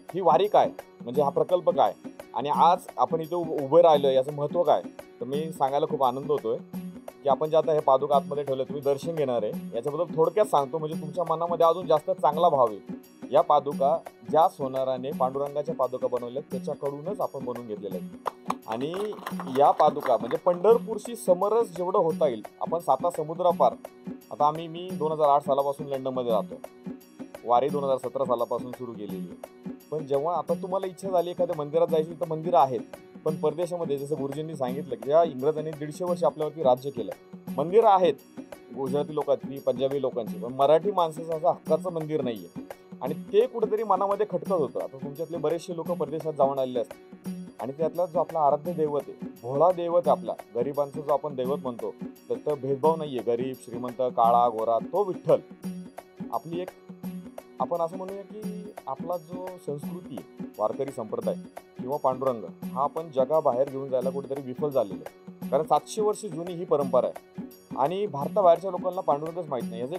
ही वारी काय, म्हणजे हा प्रकल्प काय, आणि आज आपण इथे उभे राहिलो याचं महत्त्व काय, तर मी सांगायला खूप आनंद होतोय की आपण जे आता हे पादुका आतमध्ये ठेवले, तुम्ही दर्शन घेणार आहे याच्याबद्दल थोडक्यात सांगतो, म्हणजे तुमच्या मनामध्ये अजून जास्त चांगला भाव येईल. या पादुका ज्या सोनाराने पांडुरंगाच्या पादुका बनवल्यात त्याच्याकडूनच आपण बनवून घेतलेल्या आहेत. आणि या पादुका म्हणजे पंढरपूरशी समरस जेवढं होता येईल, आपण 7 समुद्रापार. आता मी 2008 सालापासून लंडनमध्ये राहतो. वारी 2017 सालापासून सुरू केलेली आहे. पण जेव्हा आता तुम्हाला इच्छा झाली एखाद्या मंदिरात जायची, तर मंदिरं आहेत. पण परदेशामध्ये जसं गुरुजींनी सांगितलं की ज्या इंग्रजांनी 150 वर्ष आपल्यावरती राज्य केलं, मंदिरं आहेत गुजराती लोकांची, पंजाबी लोकांची, पण मराठी माणसाचं असं हक्काचं मंदिर नाहीये. आणि ते कुठेतरी मनामध्ये खटकत होतं. आता तुमच्यातले बरेचसे लोक परदेशात जाऊन आलेले असतात, आणि त्यातला जो आपला आराध्य दैवत आहे, भोळा दैवत आहे आपला, गरिबांचा जो आपण दैवत म्हणतो, तर भेदभाव नाहीये, गरीब श्रीमंत काळा गोरा, तो विठ्ठल. आपली एक, आपण असं म्हणूया की आपला जो संस्कृती आहे, वारकरी संप्रदाय किंवा पांडुरंग, हा आपण जगाबाहेर घेऊन जायला कुठेतरी विफल झालेलं आहे. कारण 700 वर्ष जुनी ही परंपरा आहे, आणि भारताबाहेरच्या लोकांना पांडुरंगच माहीत नाही. याचं